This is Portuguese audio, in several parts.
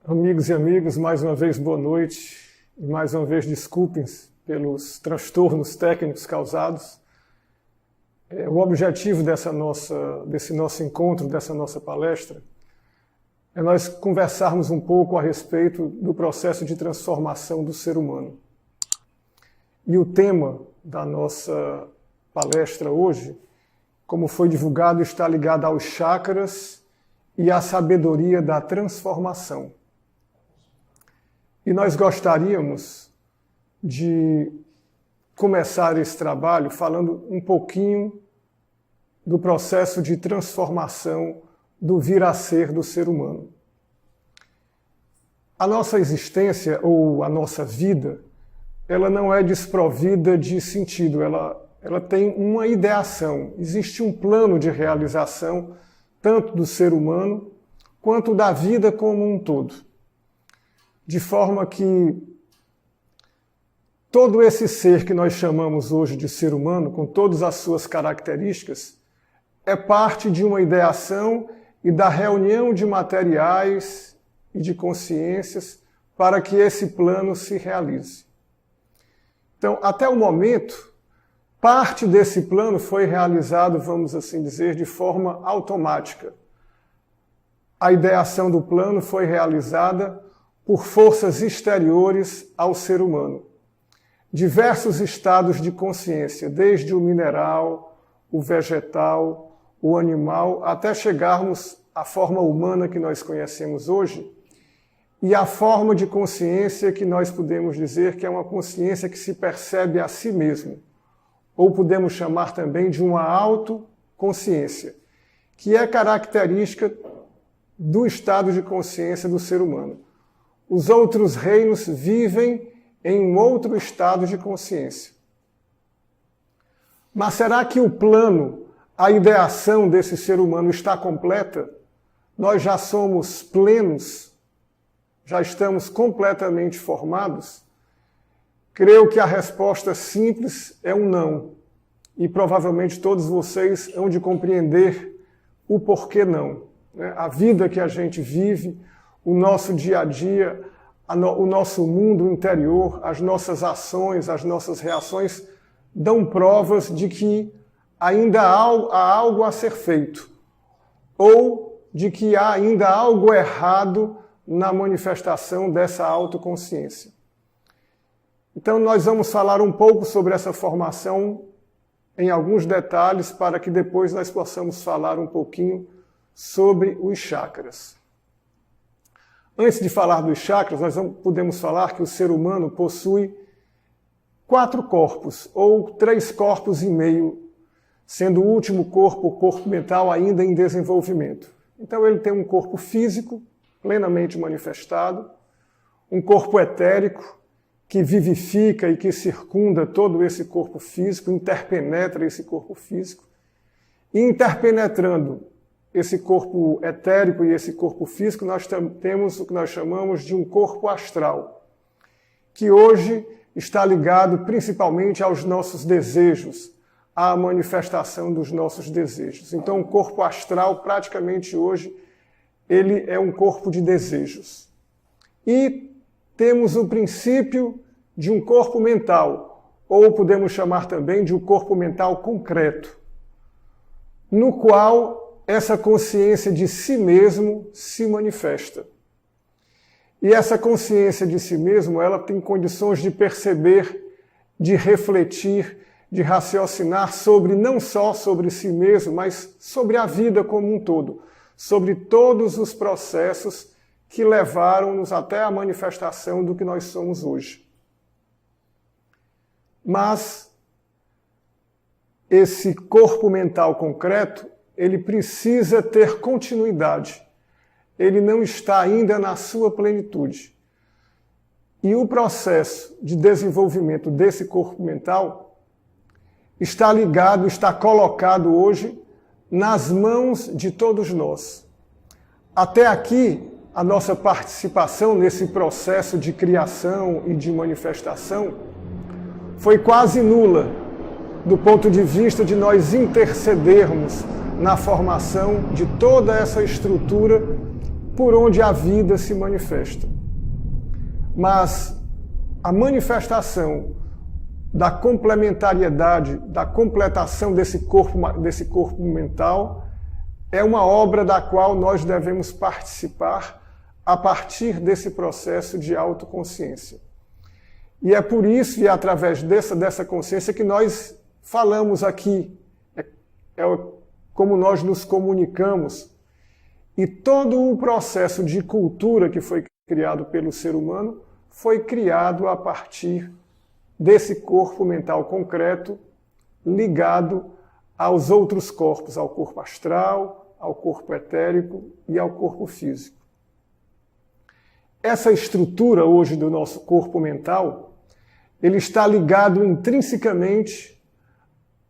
Amigos e amigas, mais uma vez boa noite e mais uma vez desculpem pelos transtornos técnicos causados. O objetivo desse nosso encontro, dessa nossa palestra, é nós conversarmos um pouco a respeito do processo de transformação do ser humano. E o tema da nossa palestra hoje, como foi divulgado, está ligado aos chakras e à sabedoria da transformação. E nós gostaríamos de começar esse trabalho falando um pouquinho do processo de transformação do vir a ser do ser humano. A nossa existência ou a nossa vida, ela não é desprovida de sentido, ela tem uma ideação, existe um plano de realização tanto do ser humano quanto da vida como um todo. De forma que todo esse ser que nós chamamos hoje de ser humano, com todas as suas características, é parte de uma ideação e da reunião de materiais e de consciências para que esse plano se realize. Então, até o momento, parte desse plano foi realizado, vamos assim dizer, de forma automática. A ideação do plano foi realizada por forças exteriores ao ser humano. Diversos estados de consciência, desde o mineral, o vegetal, o animal, até chegarmos à forma humana que nós conhecemos hoje, e a forma de consciência que nós podemos dizer que é uma consciência que se percebe a si mesmo, ou podemos chamar também de uma autoconsciência, que é característica do estado de consciência do ser humano. Os outros reinos vivem em um outro estado de consciência. Mas será que o plano, a ideação desse ser humano está completa? Nós já somos plenos? Já estamos completamente formados? Creio que a resposta simples é um não. E provavelmente todos vocês hão de compreender o porquê não. A vida que a gente vive, o nosso dia a dia, o nosso mundo interior, as nossas ações, as nossas reações dão provas de que ainda há algo a ser feito, ou de que há ainda algo errado na manifestação dessa autoconsciência. Então nós vamos falar um pouco sobre essa formação em alguns detalhes para que depois nós possamos falar um pouquinho sobre os chakras. Antes de falar dos chakras, nós podemos falar que o ser humano possui 4 corpos, ou 3 corpos e meio, sendo o último corpo, o corpo mental, ainda em desenvolvimento. Então ele tem um corpo físico, plenamente manifestado, um corpo etérico, que vivifica e que circunda todo esse corpo físico, interpenetra esse corpo físico, e interpenetrando esse corpo etérico e esse corpo físico, nós temos o que nós chamamos de um corpo astral, que hoje está ligado principalmente aos nossos desejos, à manifestação dos nossos desejos. Então, o corpo astral, praticamente hoje, ele é um corpo de desejos. E temos o princípio de um corpo mental, ou podemos chamar também de um corpo mental concreto, no qual essa consciência de si mesmo se manifesta. E essa consciência de si mesmo, ela tem condições de perceber, de refletir, de raciocinar sobre, não só sobre si mesmo, mas sobre a vida como um todo, sobre todos os processos que levaram-nos até a manifestação do que nós somos hoje. Mas esse corpo mental concreto, ele precisa ter continuidade. Ele não está ainda na sua plenitude. E o processo de desenvolvimento desse corpo mental está ligado, está colocado hoje nas mãos de todos nós. Até aqui, a nossa participação nesse processo de criação e de manifestação foi quase nula, do ponto de vista de nós intercedermos na formação de toda essa estrutura por onde a vida se manifesta. Mas a manifestação da complementariedade, da completação desse corpo mental, é uma obra da qual nós devemos participar a partir desse processo de autoconsciência. E é por isso, e através dessa consciência, que nós falamos aqui, é como nós nos comunicamos. E todo o processo de cultura que foi criado pelo ser humano foi criado a partir desse corpo mental concreto ligado aos outros corpos, ao corpo astral, ao corpo etérico e ao corpo físico. Essa estrutura hoje do nosso corpo mental, ele está ligado intrinsecamente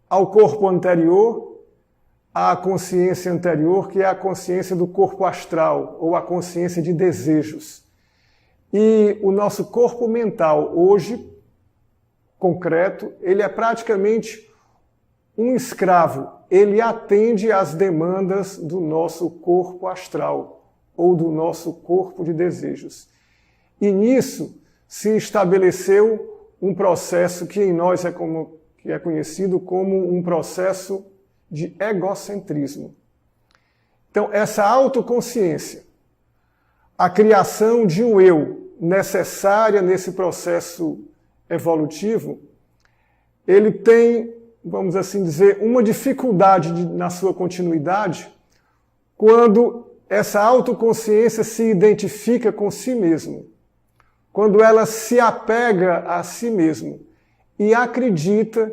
ao corpo anterior, à consciência anterior, que é a consciência do corpo astral, ou a consciência de desejos. E o nosso corpo mental hoje, concreto, ele é praticamente um escravo. Ele atende às demandas do nosso corpo astral, ou do nosso corpo de desejos. E nisso se estabeleceu um processo que em nós é conhecido como um processo de egocentrismo. Então, essa autoconsciência, a criação de um eu necessária nesse processo evolutivo, ele tem, vamos assim dizer, uma dificuldade na sua continuidade quando essa autoconsciência se identifica com si mesmo, quando ela se apega a si mesmo e acredita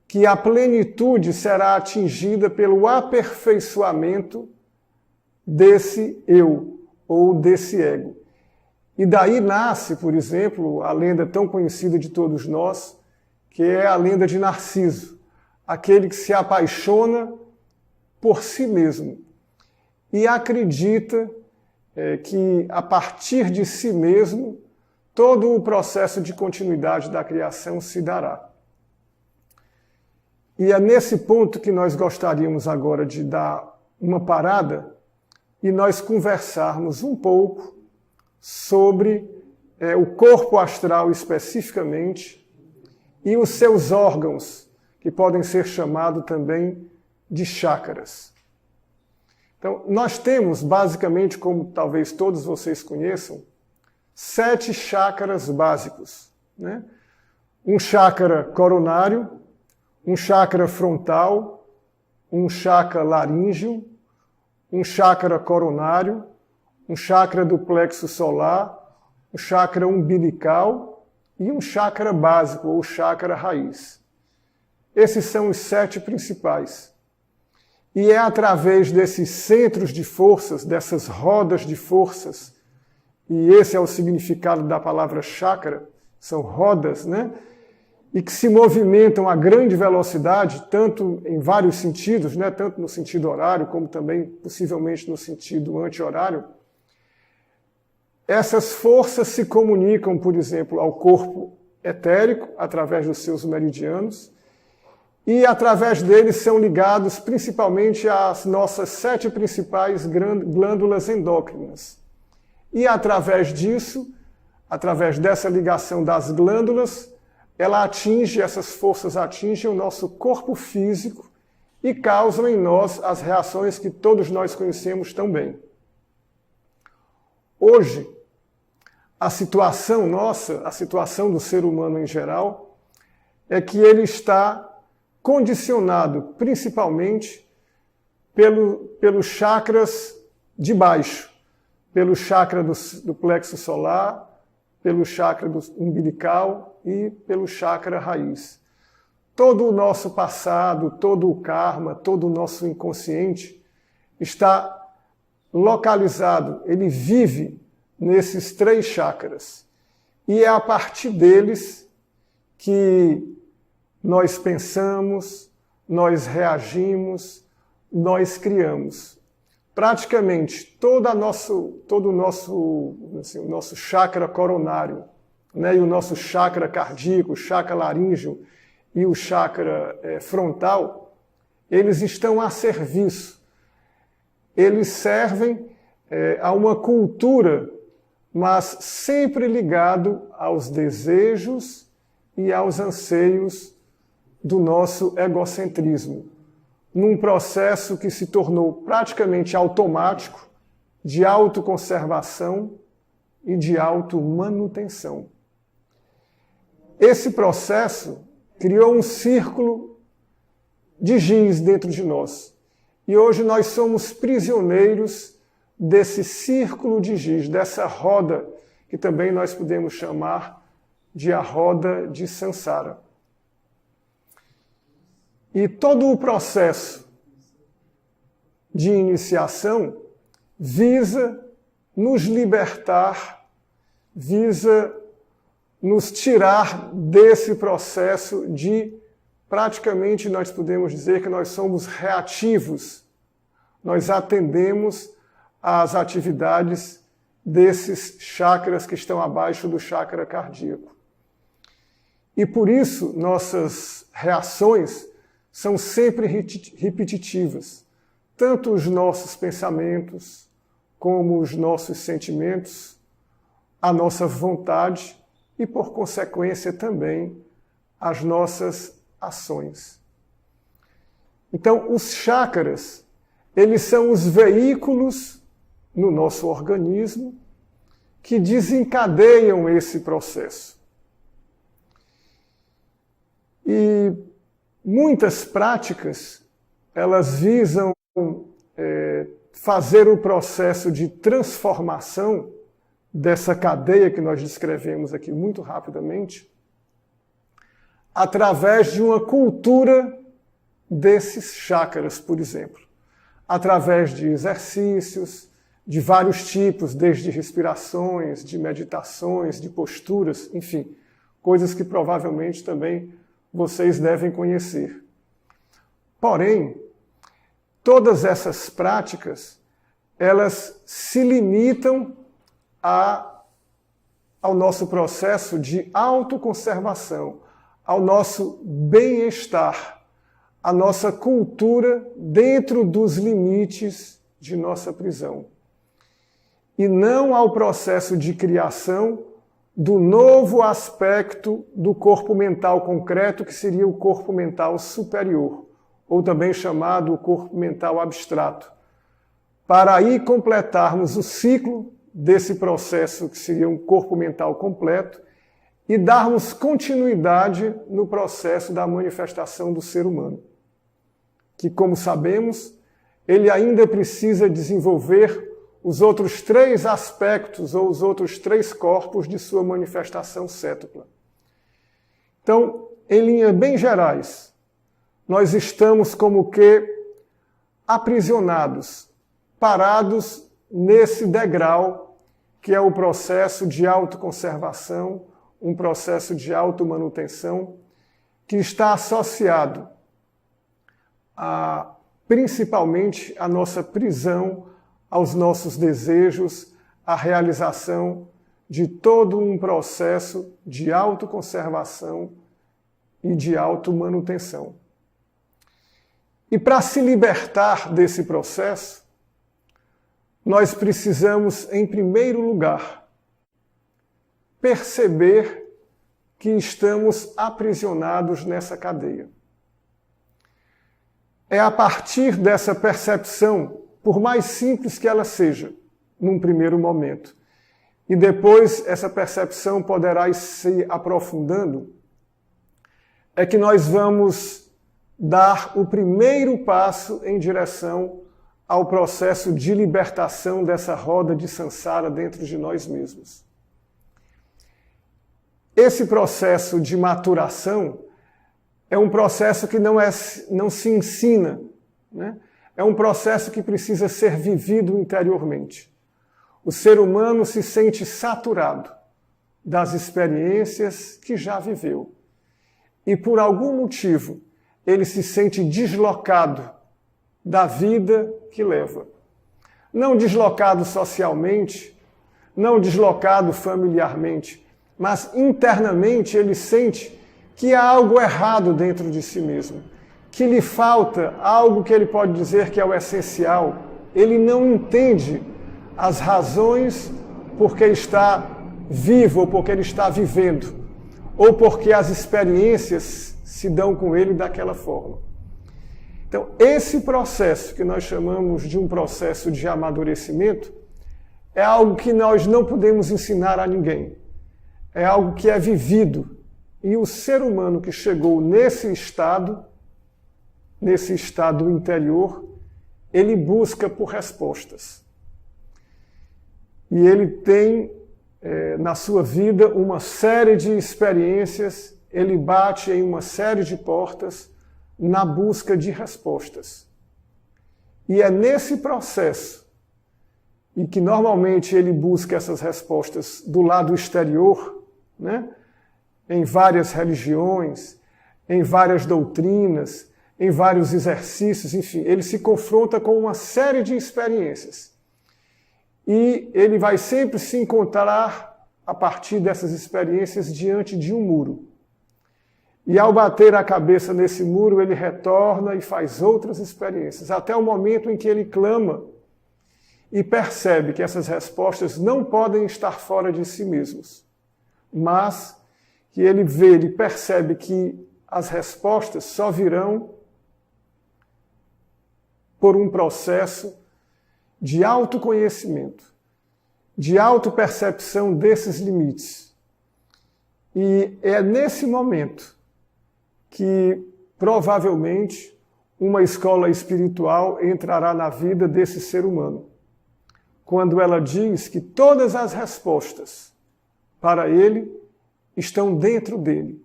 que a plenitude será atingida pelo aperfeiçoamento desse eu ou desse ego. E daí nasce, por exemplo, a lenda tão conhecida de todos nós, que é a lenda de Narciso, aquele que se apaixona por si mesmo e acredita que a partir de si mesmo todo o processo de continuidade da criação se dará. E é nesse ponto que nós gostaríamos agora de dar uma parada e nós conversarmos um pouco sobre o corpo astral especificamente e os seus órgãos, que podem ser chamados também de chakras. Então, nós temos, basicamente, como talvez todos vocês conheçam, 7 chakras básicos, né? Um chakra coronário, um chakra frontal, um chakra laríngeo, um chakra coronário, um chakra do plexo solar, um chakra umbilical e um chakra básico, ou chakra raiz. Esses são os 7 principais. E é através desses centros de forças, dessas rodas de forças, e esse é o significado da palavra chakra, são rodas, né? E que se movimentam a grande velocidade, tanto em vários sentidos, né? Tanto no sentido horário, como também possivelmente no sentido anti-horário. Essas forças se comunicam, por exemplo, ao corpo etérico, através dos seus meridianos, e através deles são ligados principalmente às nossas 7 principais glândulas endócrinas. E através disso, através dessa ligação das glândulas, essas forças atingem o nosso corpo físico e causam em nós as reações que todos nós conhecemos tão bem. Hoje, a situação nossa, a situação do ser humano em geral, é que ele está condicionado principalmente pelos chakras de baixo, pelo chakra do plexo solar, pelo chakra do umbilical e pelo chakra raiz. Todo o nosso passado, todo o karma, todo o nosso inconsciente está localizado, ele vive nesses 3 chakras. E é a partir deles que nós pensamos, nós reagimos, nós criamos. Praticamente todo o nosso chakra coronário, né, e o nosso chakra cardíaco, o chakra laríngeo e o chakra frontal, eles estão a serviço. Eles servem a uma cultura, mas sempre ligado aos desejos e aos anseios do nosso egocentrismo, num processo que se tornou praticamente automático de autoconservação e de automanutenção. Esse processo criou um círculo de giz dentro de nós. E hoje nós somos prisioneiros desse círculo de giz, dessa roda, que também nós podemos chamar de a roda de Sansara. E todo o processo de iniciação visa nos libertar, visa nos tirar desse processo de, praticamente nós podemos dizer que nós somos reativos. Nós atendemos às atividades desses chakras que estão abaixo do chakra cardíaco. E por isso nossas reações são sempre repetitivas. Tanto os nossos pensamentos, como os nossos sentimentos, a nossa vontade e, por consequência, também as nossas ações. Então, os chakras, eles são os veículos no nosso organismo que desencadeiam esse processo. E muitas práticas, elas visam fazer o processo de transformação dessa cadeia que nós descrevemos aqui muito rapidamente, através de uma cultura desses chakras, por exemplo. Através de exercícios, de vários tipos, desde respirações, de meditações, de posturas, enfim, coisas que provavelmente também vocês devem conhecer. Porém, todas essas práticas, elas se limitam ao nosso processo de autoconservação, ao nosso bem-estar, à nossa cultura dentro dos limites de nossa prisão. E não ao processo de criação do novo aspecto do corpo mental concreto, que seria o corpo mental superior, ou também chamado o corpo mental abstrato, para aí completarmos o ciclo desse processo que seria um corpo mental completo e darmos continuidade no processo da manifestação do ser humano, que, como sabemos, ele ainda precisa desenvolver os outros 3 aspectos ou os outros 3 corpos de sua manifestação cétupla. Então, em linhas bem gerais, nós estamos como que aprisionados, parados nesse degrau que é o processo de autoconservação, um processo de automanutenção que está associado principalmente à nossa prisão, aos nossos desejos, à realização de todo um processo de autoconservação e de automanutenção. E para se libertar desse processo, nós precisamos, em primeiro lugar, perceber que estamos aprisionados nessa cadeia. É a partir dessa percepção, por mais simples que ela seja, num primeiro momento, e depois essa percepção poderá ir se aprofundando, é que nós vamos dar o primeiro passo em direção ao processo de libertação dessa roda de Sansara dentro de nós mesmos. Esse processo de maturação é um processo que não se ensina, né? É um processo que precisa ser vivido interiormente. O ser humano se sente saturado das experiências que já viveu. E por algum motivo, ele se sente deslocado da vida que leva. Não deslocado socialmente, não deslocado familiarmente, mas internamente ele sente que há algo errado dentro de si mesmo, que lhe falta algo que ele pode dizer que é o essencial. Ele não entende as razões porque está vivo ou porque ele está vivendo, ou porque as experiências se dão com ele daquela forma. Então, esse processo que nós chamamos de um processo de amadurecimento é algo que nós não podemos ensinar a ninguém. É algo que é vivido. E o ser humano que chegou nesse estado interior, ele busca por respostas. E ele tem na sua vida uma série de experiências, ele bate em uma série de portas na busca de respostas. E é nesse processo em que normalmente ele busca essas respostas do lado exterior, né? Em várias religiões, em várias doutrinas, em vários exercícios, enfim, ele se confronta com uma série de experiências. E ele vai sempre se encontrar, a partir dessas experiências, diante de um muro. E ao bater a cabeça nesse muro, ele retorna e faz outras experiências, até o momento em que ele clama e percebe que essas respostas não podem estar fora de si mesmos, mas que ele percebe que as respostas só virão por um processo de autoconhecimento, de autopercepção desses limites. E é nesse momento que, provavelmente, uma escola espiritual entrará na vida desse ser humano, quando ela diz que todas as respostas para ele estão dentro dele,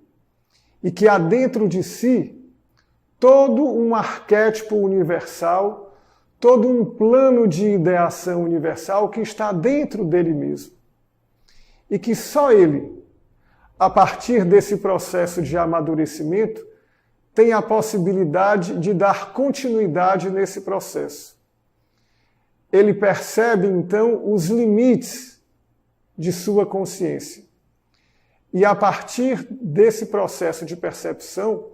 e que há dentro de si todo um arquétipo universal, todo um plano de ideação universal que está dentro dele mesmo. E que só ele, a partir desse processo de amadurecimento, tem a possibilidade de dar continuidade nesse processo. Ele percebe, então, os limites de sua consciência. E a partir desse processo de percepção,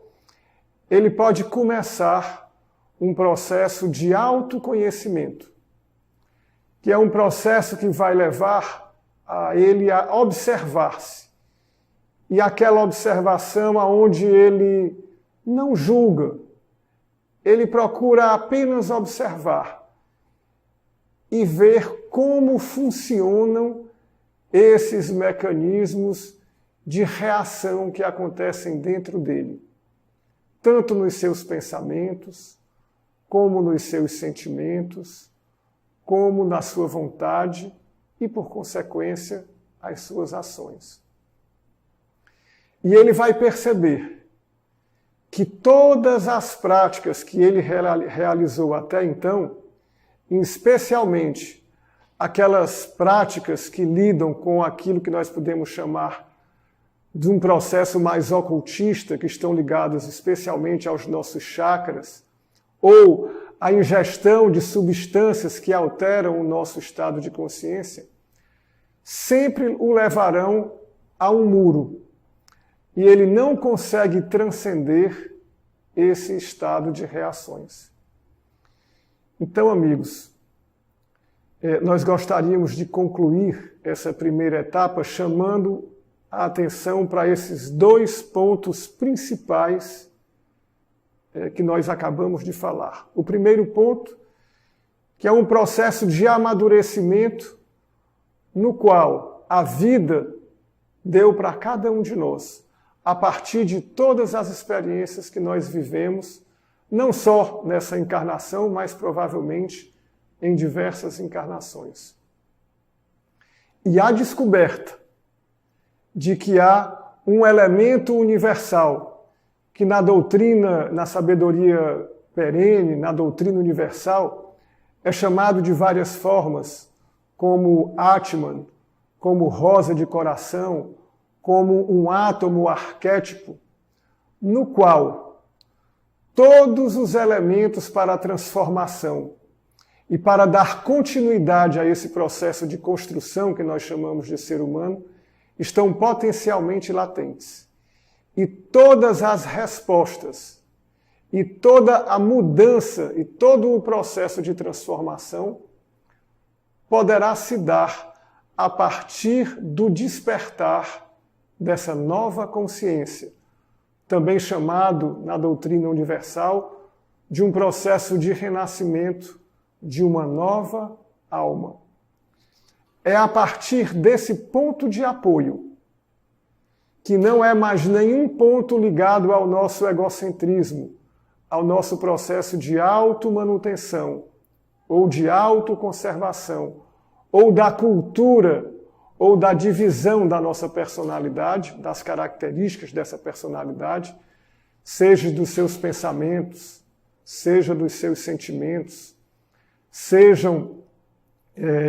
ele pode começar um processo de autoconhecimento, que é um processo que vai levar a ele a observar-se. E aquela observação aonde ele não julga, ele procura apenas observar e ver como funcionam esses mecanismos de reação que acontecem dentro dele, tanto nos seus pensamentos, como nos seus sentimentos, como na sua vontade e, por consequência, as suas ações. E ele vai perceber que todas as práticas que ele realizou até então, especialmente aquelas práticas que lidam com aquilo que nós podemos chamar de um processo mais ocultista, que estão ligados especialmente aos nossos chakras, ou a ingestão de substâncias que alteram o nosso estado de consciência, sempre o levarão a um muro. E ele não consegue transcender esse estado de reações. Então, amigos, nós gostaríamos de concluir essa primeira etapa chamando a atenção para esses dois pontos principais que nós acabamos de falar. O primeiro ponto, que é um processo de amadurecimento no qual a vida deu para cada um de nós, a partir de todas as experiências que nós vivemos, não só nessa encarnação, mas provavelmente em diversas encarnações. E a descoberta de que há um elemento universal que na doutrina, na sabedoria perene, na doutrina universal, é chamado de várias formas, como Atman, como rosa de coração, como um átomo arquétipo, no qual todos os elementos para a transformação e para dar continuidade a esse processo de construção que nós chamamos de ser humano, estão potencialmente latentes. E todas as respostas, e toda a mudança, e todo o processo de transformação poderá se dar a partir do despertar dessa nova consciência, também chamado na doutrina universal de um processo de renascimento de uma nova alma. É a partir desse ponto de apoio, que não é mais nenhum ponto ligado ao nosso egocentrismo, ao nosso processo de automanutenção, ou de autoconservação, ou da cultura, ou da divisão da nossa personalidade, das características dessa personalidade, seja dos seus pensamentos, seja dos seus sentimentos, sejam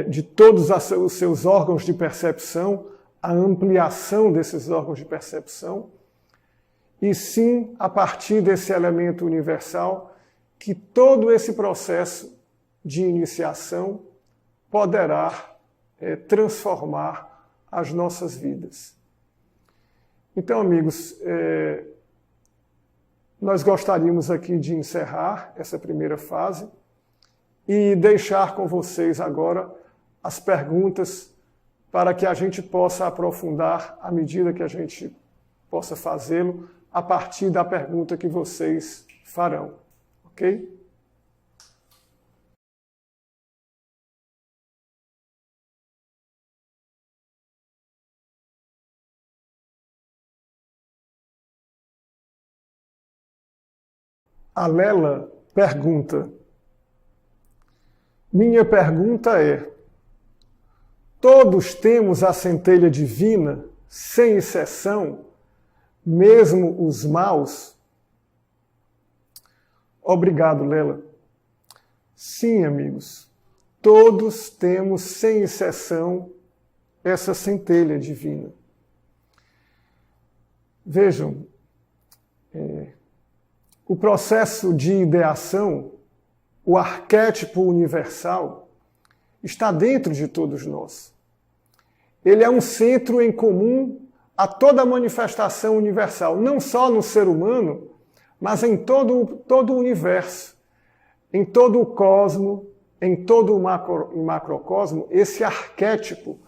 de todos os seus órgãos de percepção, a ampliação desses órgãos de percepção, e sim a partir desse elemento universal que todo esse processo de iniciação poderá transformar as nossas vidas. Então, amigos, nós gostaríamos aqui de encerrar essa primeira fase e deixar com vocês agora as perguntas para que a gente possa aprofundar à medida que a gente possa fazê-lo a partir da pergunta que vocês farão, ok? A Lela pergunta: minha pergunta é: todos temos a centelha divina, sem exceção, mesmo os maus? Obrigado, Lela. Sim, amigos, todos temos, sem exceção, essa centelha divina. Vejam, o processo de ideação, o arquétipo universal, está dentro de todos nós. Ele é um centro em comum a toda manifestação universal, não só no ser humano, mas em todo o universo, em todo o cosmo, em todo o macrocosmo, esse arquétipo,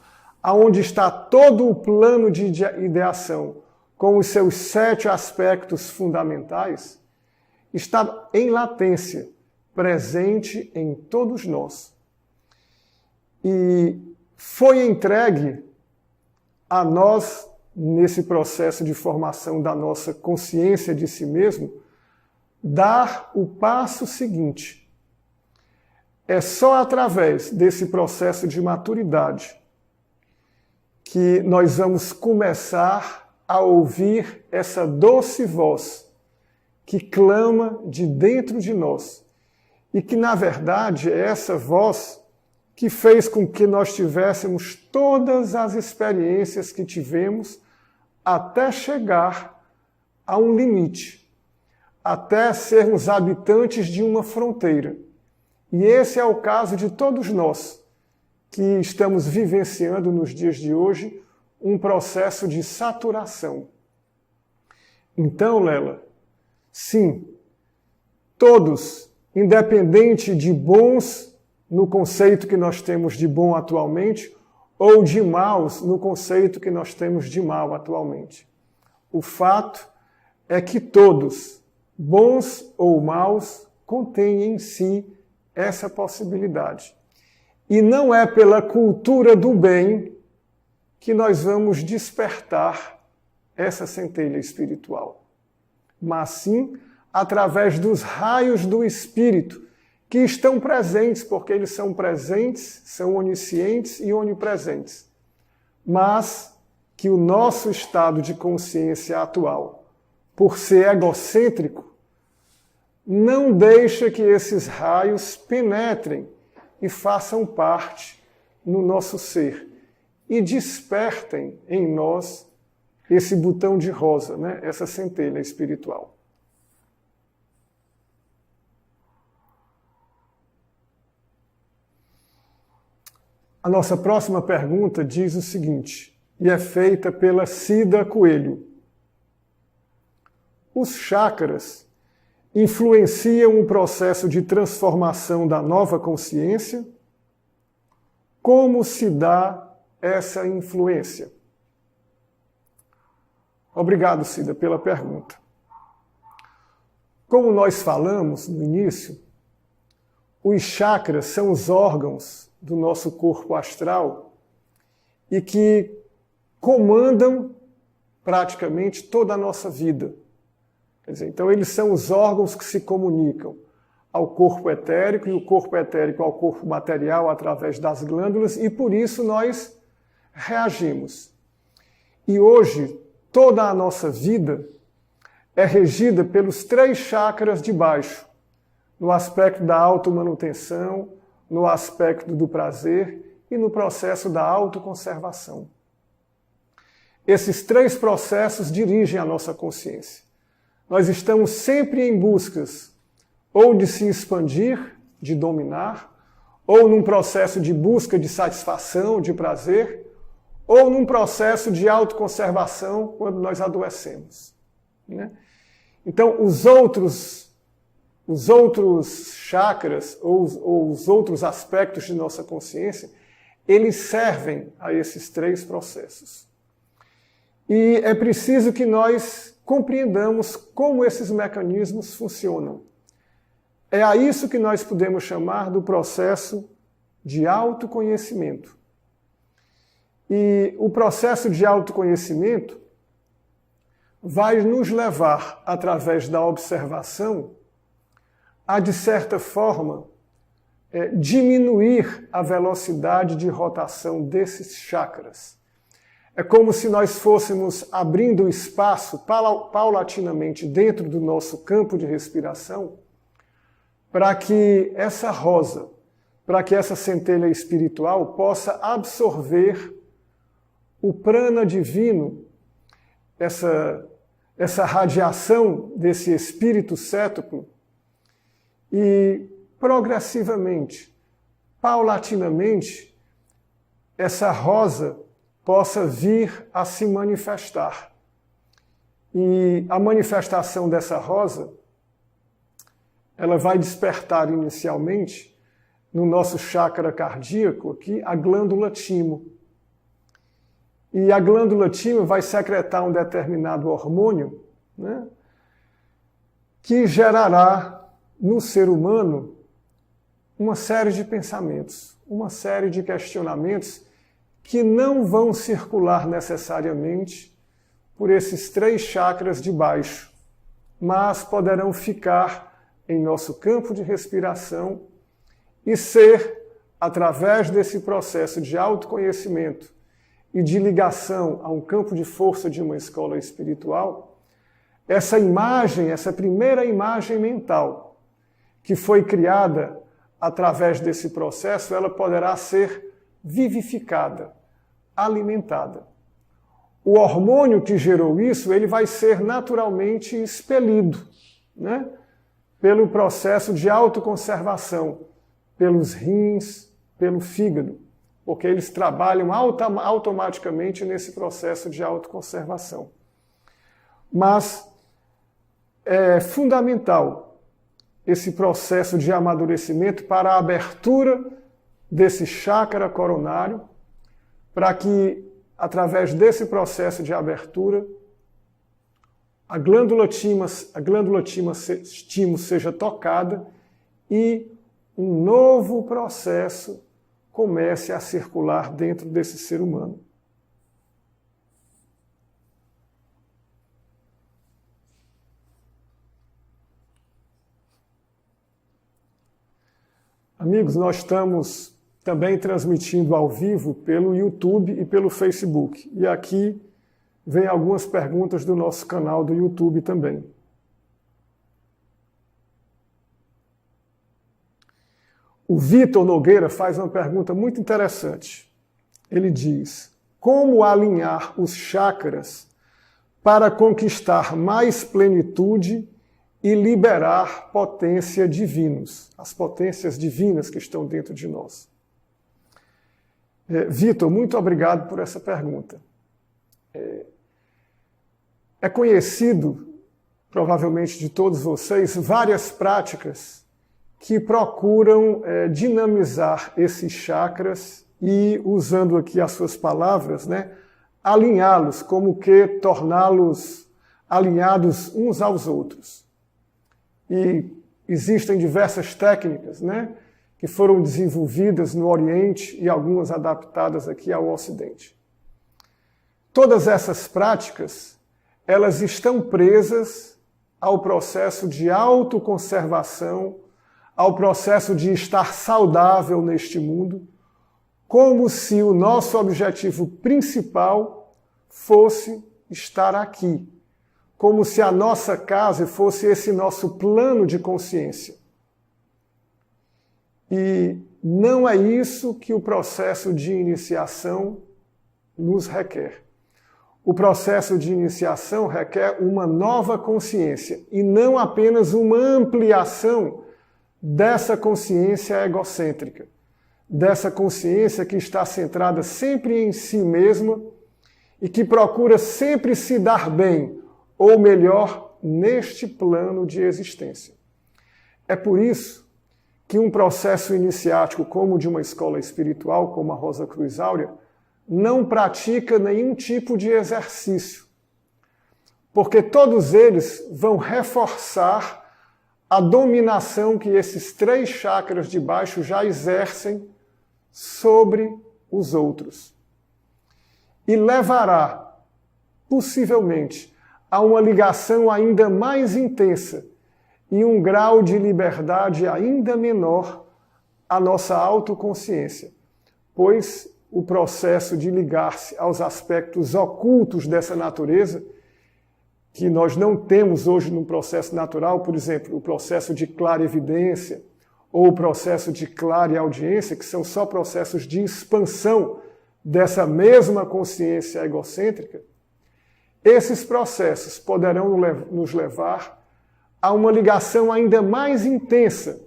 aonde está todo o plano de ideação, com os seus 7 aspectos fundamentais, está em latência, presente em todos nós. E foi entregue a nós, nesse processo de formação da nossa consciência de si mesmo, dar o passo seguinte. É só através desse processo de maturidade que nós vamos começar a ouvir essa doce voz que clama de dentro de nós e que, na verdade, é essa voz que fez com que nós tivéssemos todas as experiências que tivemos até chegar a um limite, até sermos habitantes de uma fronteira. E esse é o caso de todos nós, que estamos vivenciando nos dias de hoje um processo de saturação. Então, Lela, sim, todos, independente de bons no conceito que nós temos de bom atualmente, ou de maus no conceito que nós temos de mal atualmente. O fato é que todos, bons ou maus, contêm em si essa possibilidade. E não é pela cultura do bem que nós vamos despertar essa centelha espiritual, mas sim através dos raios do Espírito, que estão presentes, porque eles são presentes, são oniscientes e onipresentes, mas que o nosso estado de consciência atual, por ser egocêntrico, não deixa que esses raios penetrem e façam parte no nosso ser e despertem em nós esse botão de rosa, né? Essa centelha espiritual. A nossa próxima pergunta diz o seguinte, e é feita pela Cida Coelho. Os chakras influenciam o processo de transformação da nova consciência? Como se dá essa influência? Obrigado, Cida, pela pergunta. Como nós falamos no início, os chakras são os órgãos do nosso corpo astral e que comandam praticamente toda a nossa vida. Quer dizer, então eles são os órgãos que se comunicam ao corpo etérico e o corpo etérico ao corpo material através das glândulas e por isso nós reagimos. E hoje toda a nossa vida é regida pelos 3 chakras de baixo, no aspecto da automanutenção, no aspecto do prazer e no processo da autoconservação. Esses 3 processos dirigem a nossa consciência. Nós estamos sempre em buscas ou de se expandir, de dominar, ou num processo de busca de satisfação, de prazer, ou num processo de autoconservação quando nós adoecemos. Né? Então, os outros chakras ou os outros aspectos de nossa consciência, eles servem a esses 3 processos. E é preciso que nós compreendamos como esses mecanismos funcionam. É a isso que nós podemos chamar do processo de autoconhecimento. E o processo de autoconhecimento vai nos levar, através da observação, a, de certa forma, diminuir a velocidade de rotação desses chakras. É como se nós fôssemos abrindo espaço paulatinamente dentro do nosso campo de respiração para que essa rosa, para que essa centelha espiritual possa absorver o prana divino, essa radiação desse espírito cétuplo e progressivamente, paulatinamente, essa rosa possa vir a se manifestar. E a manifestação dessa rosa, ela vai despertar inicialmente no nosso chakra cardíaco aqui a glândula timo. E a glândula timo vai secretar um determinado hormônio, né, que gerará no ser humano uma série de pensamentos, uma série de questionamentos que não vão circular necessariamente por esses 3 chakras de baixo, mas poderão ficar em nosso campo de respiração e ser, através desse processo de autoconhecimento e de ligação a um campo de força de uma escola espiritual, essa imagem, essa primeira imagem mental que foi criada através desse processo, ela poderá ser vivificada, alimentada. O hormônio que gerou isso, ele vai ser naturalmente expelido, né? Pelo processo de autoconservação, pelos rins, pelo fígado, porque eles trabalham automaticamente nesse processo de autoconservação. Mas é fundamental esse processo de amadurecimento para a abertura desse chakra coronário, para que, através desse processo de abertura, a glândula timo seja tocada e um novo processo comece a circular dentro desse ser humano. Amigos, nós estamos também transmitindo ao vivo pelo YouTube e pelo Facebook. E aqui vem algumas perguntas do nosso canal do YouTube também. O Vitor Nogueira faz uma pergunta muito interessante. Ele diz: como alinhar os chakras para conquistar mais plenitude e liberar potência divinos, as potências divinas que estão dentro de nós? Vitor, muito obrigado por essa pergunta. É conhecido, provavelmente de todos vocês, várias práticas que procuram dinamizar esses chakras e, usando aqui as suas palavras, né, alinhá-los, como que torná-los alinhados uns aos outros. E existem diversas técnicas, né, que foram desenvolvidas no Oriente e algumas adaptadas aqui ao Ocidente. Todas essas práticas, elas estão presas ao processo de autoconservação, ao processo de estar saudável neste mundo, como se o nosso objetivo principal fosse estar aqui, como se a nossa casa fosse esse nosso plano de consciência. E não é isso que o processo de iniciação nos requer. O processo de iniciação requer uma nova consciência e não apenas uma ampliação dessa consciência egocêntrica, dessa consciência que está centrada sempre em si mesma e que procura sempre se dar bem, ou melhor, neste plano de existência. É por isso que um processo iniciático como o de uma escola espiritual, como a Rosa Cruz Áurea, não pratica nenhum tipo de exercício, porque todos eles vão reforçar a dominação que esses 3 chakras de baixo já exercem sobre os outros. E levará, possivelmente, a uma ligação ainda mais intensa e um grau de liberdade ainda menor à nossa autoconsciência, pois o processo de ligar-se aos aspectos ocultos dessa natureza, que nós não temos hoje no processo natural, por exemplo, o processo de clarevidência ou o processo de clareaudiência, que são só processos de expansão dessa mesma consciência egocêntrica, esses processos poderão nos levar a uma ligação ainda mais intensa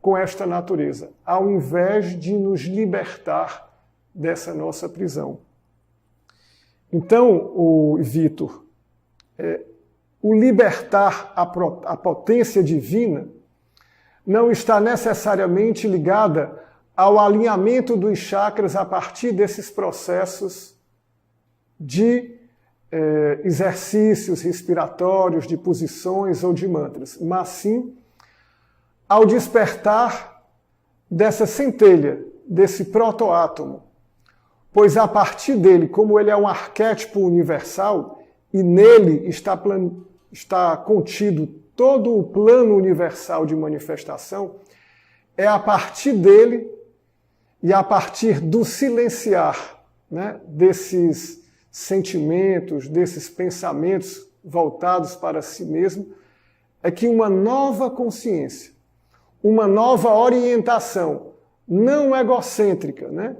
com esta natureza, ao invés de nos libertar dessa nossa prisão. Então, Vitor, o libertar a potência divina não está necessariamente ligada ao alinhamento dos chakras a partir desses processos de exercícios respiratórios, de posições ou de mantras, mas sim ao despertar dessa centelha, desse protoátomo, pois a partir dele, como ele é um arquétipo universal, e nele está contido todo o plano universal de manifestação, é a partir dele e a partir do silenciar, né, desses sentimentos, desses pensamentos voltados para si mesmo, é que uma nova consciência, uma nova orientação, não egocêntrica, né,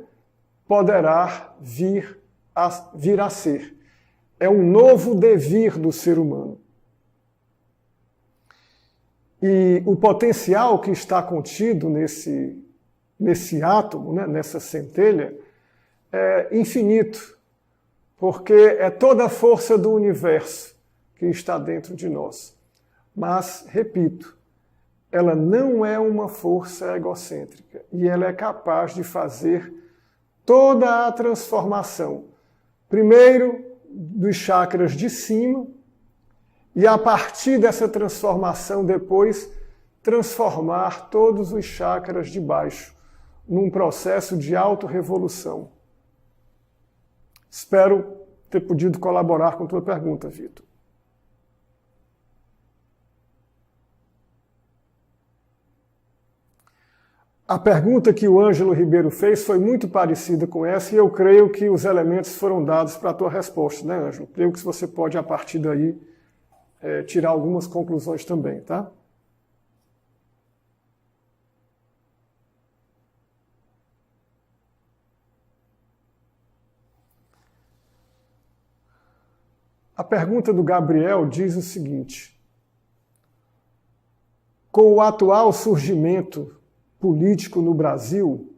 poderá vir a ser. É um novo devir do ser humano. E o potencial que está contido nesse átomo, né, nessa centelha, é infinito, porque é toda a força do universo que está dentro de nós. Mas, repito, ela não é uma força egocêntrica e ela é capaz de fazer toda a transformação. Primeiro, dos chakras de cima, e a partir dessa transformação depois transformar todos os chakras de baixo num processo de autorrevolução. Espero ter podido colaborar com a tua pergunta, Vitor. A pergunta que o Ângelo Ribeiro fez foi muito parecida com essa e eu creio que os elementos foram dados para a tua resposta, né, Ângelo? Creio que você pode, a partir daí, tirar algumas conclusões também, tá? A pergunta do Gabriel diz o seguinte: com o atual surgimento político no Brasil,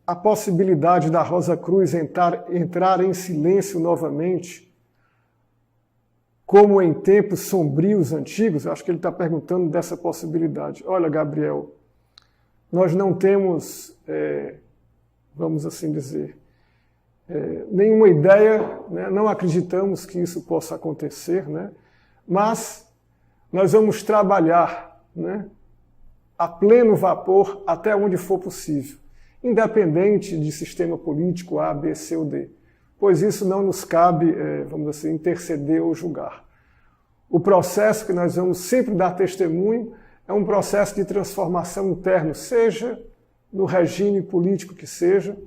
a possibilidade da Rosa Cruz entrar em silêncio novamente, como em tempos sombrios antigos, acho que ele está perguntando dessa possibilidade. Olha, Gabriel, nós não temos vamos assim dizer, nenhuma ideia, né? Não acreditamos que isso possa acontecer, né? Mas nós vamos trabalhar, né, a pleno vapor até onde for possível, independente de sistema político A, B, C ou D, pois isso não nos cabe, vamos assim, interceder ou julgar. O processo que nós vamos sempre dar testemunho é um processo de transformação interna, seja no regime político que seja,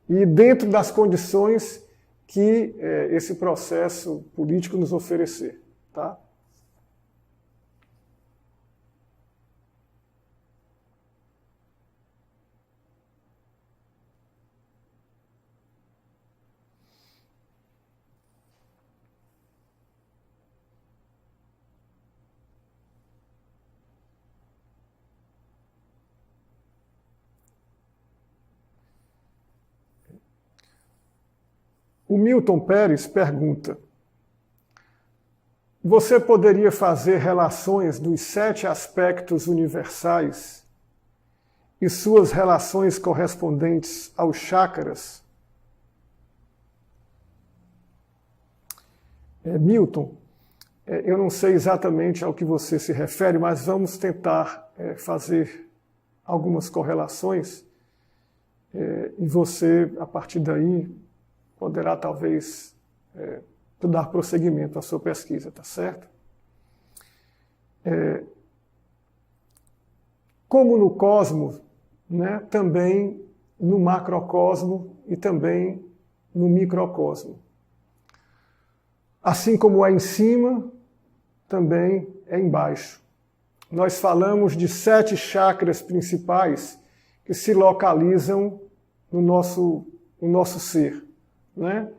e dentro das condições que esse processo político nos oferecer. Tá? O Milton Pérez pergunta: você poderia fazer relações dos 7 aspectos universais e suas relações correspondentes aos chakras? Milton, eu não sei exatamente ao que você se refere, mas vamos tentar fazer algumas correlações e você, a partir daí, poderá talvez dar prosseguimento à sua pesquisa, tá certo? Como no cosmos, né, também no macrocosmo e também no microcosmo. Assim como é em cima, também é embaixo. Nós falamos de 7 chakras principais que se localizam no nosso ser. Né?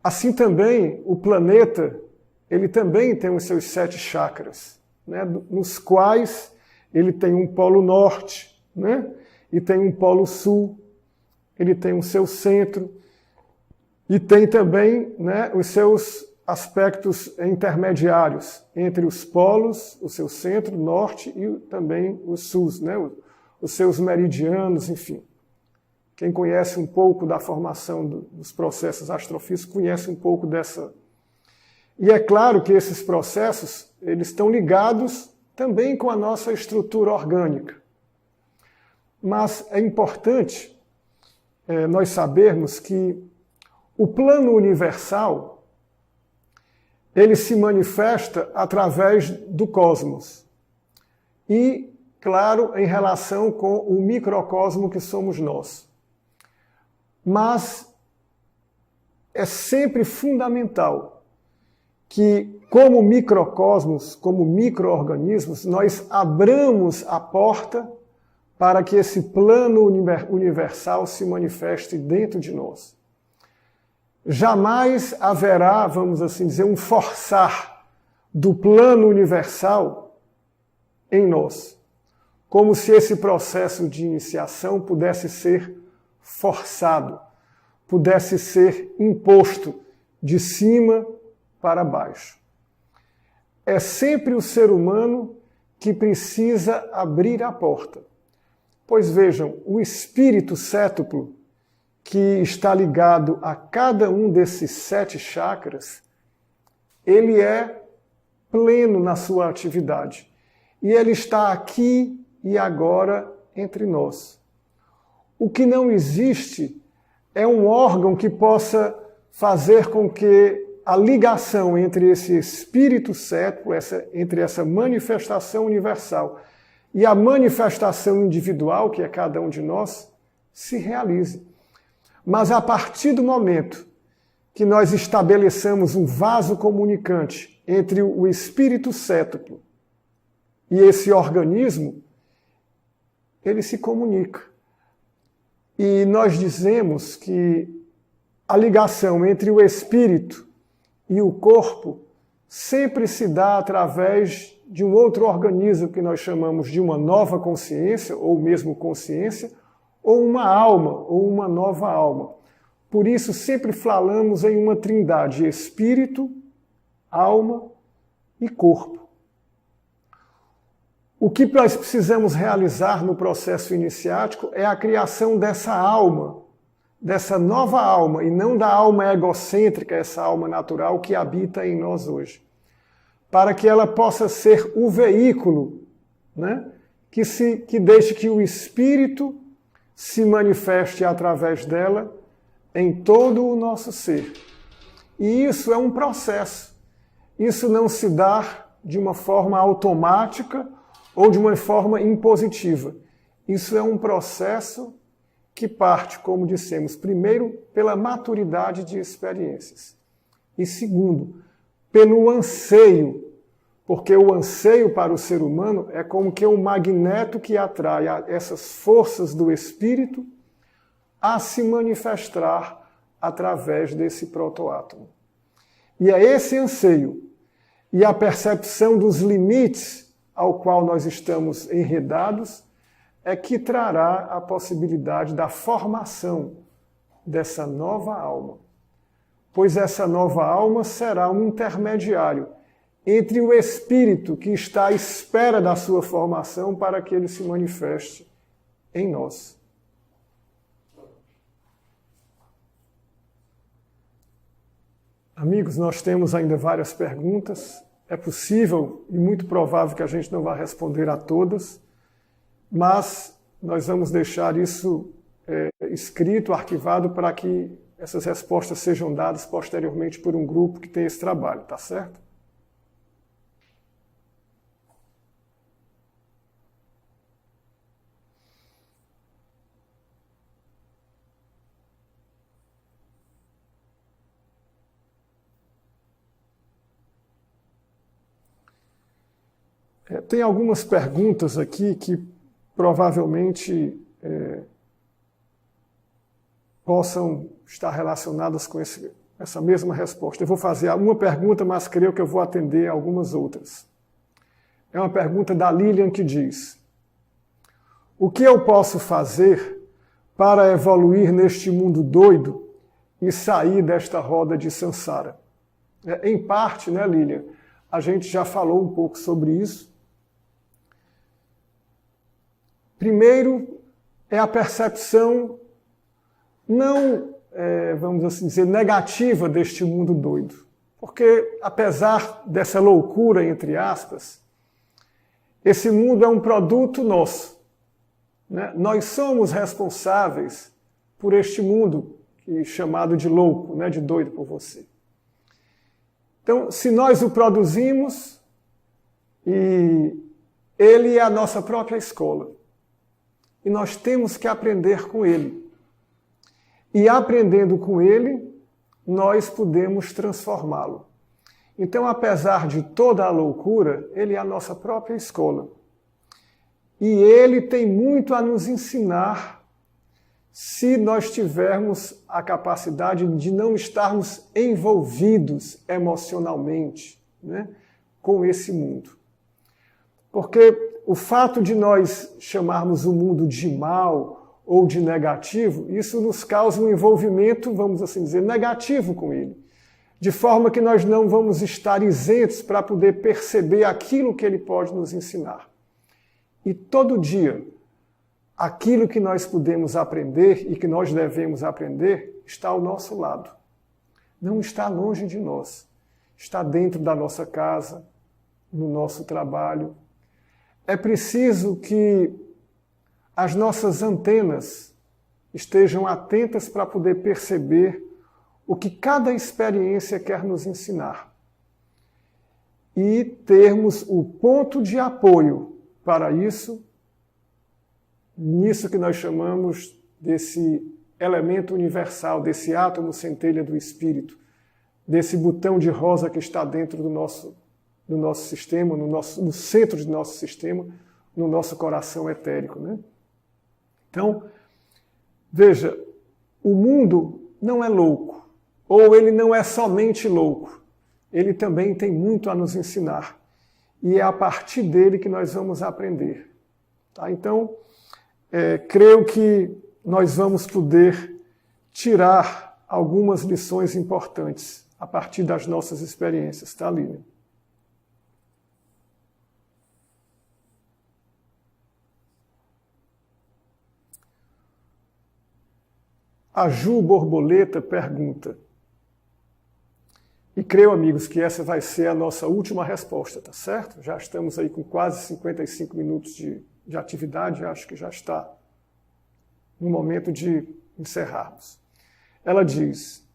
Assim também, o planeta, ele também tem os seus 7 chakras, né? Nos quais ele tem um polo norte, né? E tem um polo sul, ele tem o seu centro, e tem também, né, os seus aspectos intermediários entre os polos, o seu centro, norte, e também os sus, né? Os seus meridianos, enfim. Quem conhece um pouco da formação dos processos astrofísicos conhece um pouco dessa. E é claro que esses processos eles estão ligados também com a nossa estrutura orgânica. Mas é importante nós sabermos que o plano universal ele se manifesta através do cosmos. E, claro, em relação com o microcosmo que somos nós. Mas é sempre fundamental que, como microcosmos, como micro-organismos, nós abramos a porta para que esse plano universal se manifeste dentro de nós. Jamais haverá, vamos assim dizer, um forçar do plano universal em nós, como se esse processo de iniciação pudesse ser forçado, pudesse ser imposto de cima para baixo. É sempre o ser humano que precisa abrir a porta. Pois vejam, o espírito sétuplo, que está ligado a cada um desses 7 chakras, ele é pleno na sua atividade. E ele está aqui e agora entre nós. O que não existe é um órgão que possa fazer com que a ligação entre esse espírito sétuplo, entre essa manifestação universal e a manifestação individual, que é cada um de nós, se realize. Mas a partir do momento que nós estabeleçamos um vaso comunicante entre o espírito sétuplo e esse organismo, ele se comunica. E nós dizemos que a ligação entre o espírito e o corpo sempre se dá através de um outro organismo que nós chamamos de uma nova consciência, ou mesmo consciência, ou uma alma, ou uma nova alma. Por isso sempre falamos em uma trindade: espírito, alma e corpo. O que nós precisamos realizar no processo iniciático é a criação dessa alma, dessa nova alma, e não da alma egocêntrica, essa alma natural que habita em nós hoje, para que ela possa ser o veículo, né, que deixe que o Espírito se manifeste através dela em todo o nosso ser. E isso é um processo. Isso não se dá de uma forma automática ou de uma forma impositiva. Isso é um processo que parte, como dissemos, primeiro, pela maturidade de experiências. E segundo, pelo anseio, porque o anseio para o ser humano é como que um magneto que atrai essas forças do espírito a se manifestar através desse protoátomo. E é esse anseio e a percepção dos limites ao qual nós estamos enredados é que trará a possibilidade da formação dessa nova alma. Pois essa nova alma será um intermediário entre o espírito que está à espera da sua formação para que ele se manifeste em nós. Amigos, nós temos ainda várias perguntas. É possível e muito provável que a gente não vá responder a todas, mas nós vamos deixar isso escrito, arquivado, para que essas respostas sejam dadas posteriormente por um grupo que tem esse trabalho, tá certo? Tem algumas perguntas aqui que provavelmente possam estar relacionadas com essa mesma resposta. Eu vou fazer uma pergunta, mas creio que eu vou atender algumas outras. É uma pergunta da Lilian que diz: o que eu posso fazer para evoluir neste mundo doido e sair desta roda de samsara? Em parte, né, Lilian, a gente já falou um pouco sobre isso. Primeiro, é a percepção não, vamos assim dizer, negativa deste mundo doido. Porque, apesar dessa loucura, entre aspas, esse mundo é um produto nosso. Né? Nós somos responsáveis por este mundo, chamado de louco, né? De doido por você. Então, se nós o produzimos, e ele é a nossa própria escola. E nós temos que aprender com ele. E aprendendo com ele, nós podemos transformá-lo. Então, apesar de toda a loucura, ele é a nossa própria escola. E ele tem muito a nos ensinar se nós tivermos a capacidade de não estarmos envolvidos emocionalmente, né, com esse mundo. Porque o fato de nós chamarmos o mundo de mal ou de negativo, isso nos causa um envolvimento, vamos assim dizer, negativo com ele. De forma que nós não vamos estar isentos para poder perceber aquilo que ele pode nos ensinar. E todo dia, aquilo que nós podemos aprender e que nós devemos aprender está ao nosso lado. Não está longe de nós. Está dentro da nossa casa, no nosso trabalho. É preciso que as nossas antenas estejam atentas para poder perceber o que cada experiência quer nos ensinar. E termos o ponto de apoio para isso, nisso que nós chamamos desse elemento universal, desse átomo centelha do espírito, desse botão de rosa que está dentro do nosso sistema, no centro do nosso sistema, no nosso coração etérico, né? Então, veja, o mundo não é louco, ou ele não é somente louco, ele também tem muito a nos ensinar, e é a partir dele que nós vamos aprender. Tá? Então, creio que nós vamos poder tirar algumas lições importantes a partir das nossas experiências, tá, Lilian? A Ju Borboleta pergunta, e creio, amigos, que essa vai ser a nossa última resposta, tá certo? Já estamos aí com quase 55 minutos de atividade, acho que já está no momento de encerrarmos. Ela diz,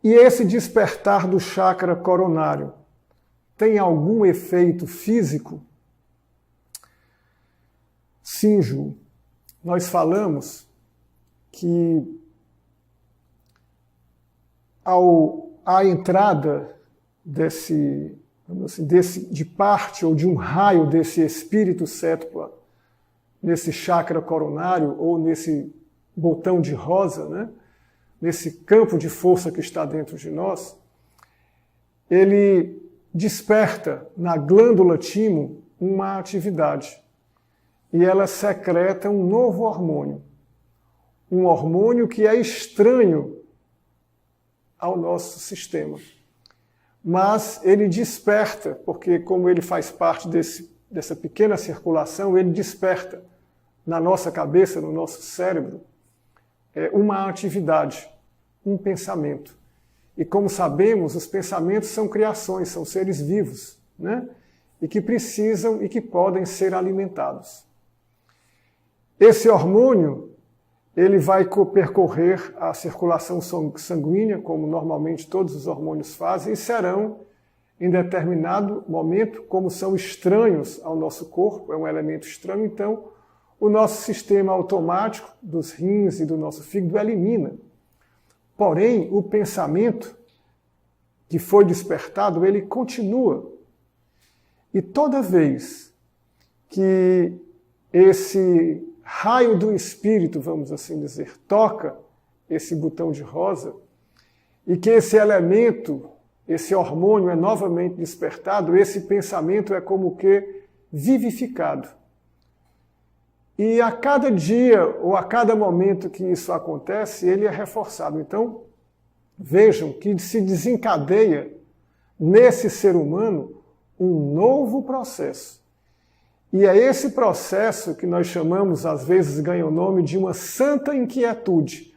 e esse despertar do chakra coronário tem algum efeito físico? Sim, Ju. Nós falamos que a entrada de parte ou de um raio desse espírito séptupla nesse chakra coronário ou nesse botão de rosa, né? Nesse campo de força que está dentro de nós, ele desperta na glândula timo uma atividade e ela secreta um novo hormônio, um hormônio que é estranho ao nosso sistema. Mas ele desperta, porque como ele faz parte dessa pequena circulação, ele desperta na nossa cabeça, no nosso cérebro, uma atividade, um pensamento. E como sabemos, os pensamentos são criações, são seres vivos, né? E que precisam e que podem ser alimentados. Esse hormônio, ele vai percorrer a circulação sanguínea, como normalmente todos os hormônios fazem, e serão, em determinado momento, como são estranhos ao nosso corpo, é um elemento estranho, então o nosso sistema automático dos rins e do nosso fígado elimina. Porém, o pensamento que foi despertado, ele continua. E toda vez que esse raio do espírito, vamos assim dizer, toca esse botão de rosa, e que esse elemento, esse hormônio é novamente despertado, esse pensamento é como que vivificado. E a cada dia ou a cada momento que isso acontece, ele é reforçado. Então, vejam que se desencadeia nesse ser humano um novo processo. E é esse processo que nós chamamos, às vezes ganha o nome de uma santa inquietude,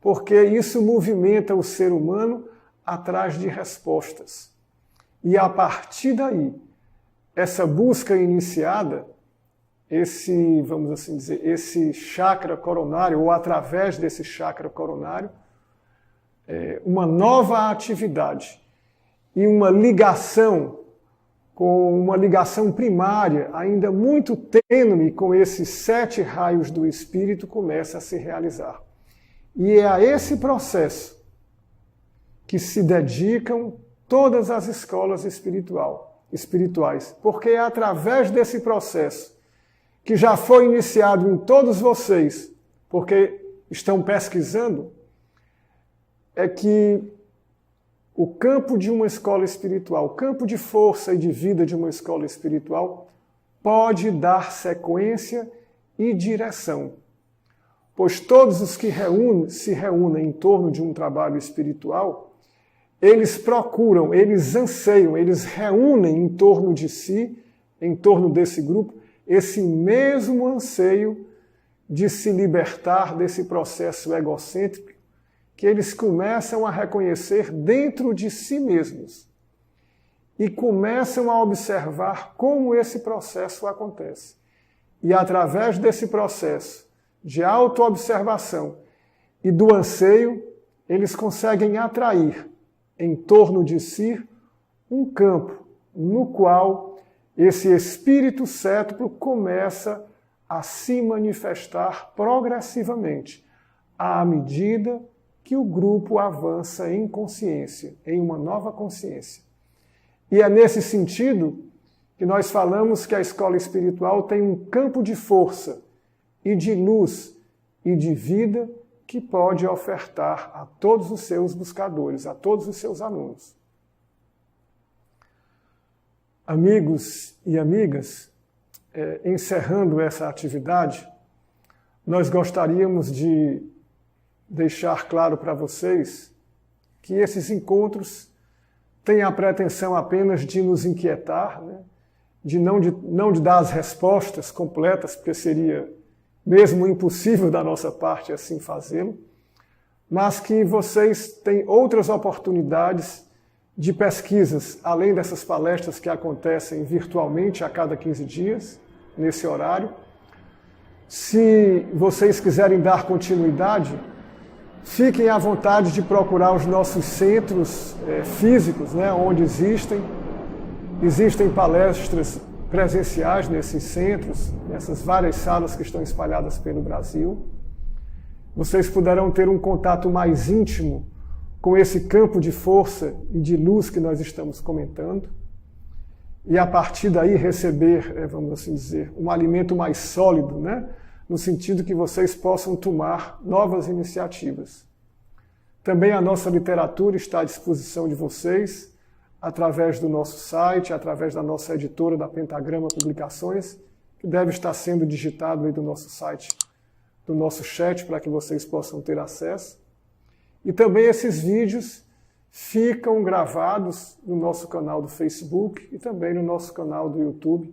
porque isso movimenta o ser humano atrás de respostas. E a partir daí, essa busca iniciada, vamos assim dizer, esse chakra coronário, ou através desse chakra coronário, uma nova atividade e uma ligação com uma ligação primária, ainda muito tênue com esses 7 raios do espírito, começa a se realizar. E é a esse processo que se dedicam todas as escolas espirituais, porque é através desse processo, que já foi iniciado em todos vocês, porque estão pesquisando, é que o campo de uma escola espiritual, o campo de força e de vida de uma escola espiritual, pode dar sequência e direção. Pois todos os que se reúnem em torno de um trabalho espiritual, eles procuram, eles anseiam, eles reúnem em torno de si, em torno desse grupo, esse mesmo anseio de se libertar desse processo egocêntrico que eles começam a reconhecer dentro de si mesmos e começam a observar como esse processo acontece. E através desse processo de autoobservação e do anseio, eles conseguem atrair em torno de si um campo no qual esse espírito séptuplo começa a se manifestar progressivamente à medida que o grupo avança em consciência, em uma nova consciência. E é nesse sentido que nós falamos que a escola espiritual tem um campo de força e de luz e de vida que pode ofertar a todos os seus buscadores, a todos os seus alunos. Amigos e amigas, encerrando essa atividade, nós gostaríamos de deixar claro para vocês que esses encontros têm a pretensão apenas de nos inquietar, né? não de dar as respostas completas, porque seria mesmo impossível da nossa parte assim fazê-lo, mas que vocês têm outras oportunidades de pesquisas, além dessas palestras que acontecem virtualmente a cada 15 dias, nesse horário. Se vocês quiserem dar continuidade, fiquem à vontade de procurar os nossos centros físicos, né, onde existem palestras presenciais nesses centros, nessas várias salas que estão espalhadas pelo Brasil. Vocês poderão ter um contato mais íntimo com esse campo de força e de luz que nós estamos comentando, e a partir daí receber, vamos assim dizer, um alimento mais sólido, né? No sentido que vocês possam tomar novas iniciativas. Também a nossa literatura está à disposição de vocês, através do nosso site, através da nossa editora, da Pentagrama Publicações, que deve estar sendo digitado aí do nosso site, do nosso chat, para que vocês possam ter acesso. E também esses vídeos ficam gravados no nosso canal do Facebook e também no nosso canal do YouTube,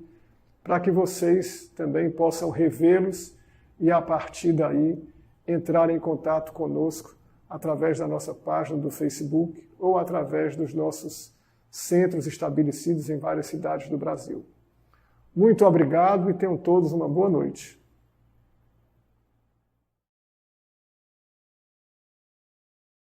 para que vocês também possam revê-los e, a partir daí, entrar em contato conosco através da nossa página do Facebook ou através dos nossos centros estabelecidos em várias cidades do Brasil. Muito obrigado e tenham todos uma boa noite.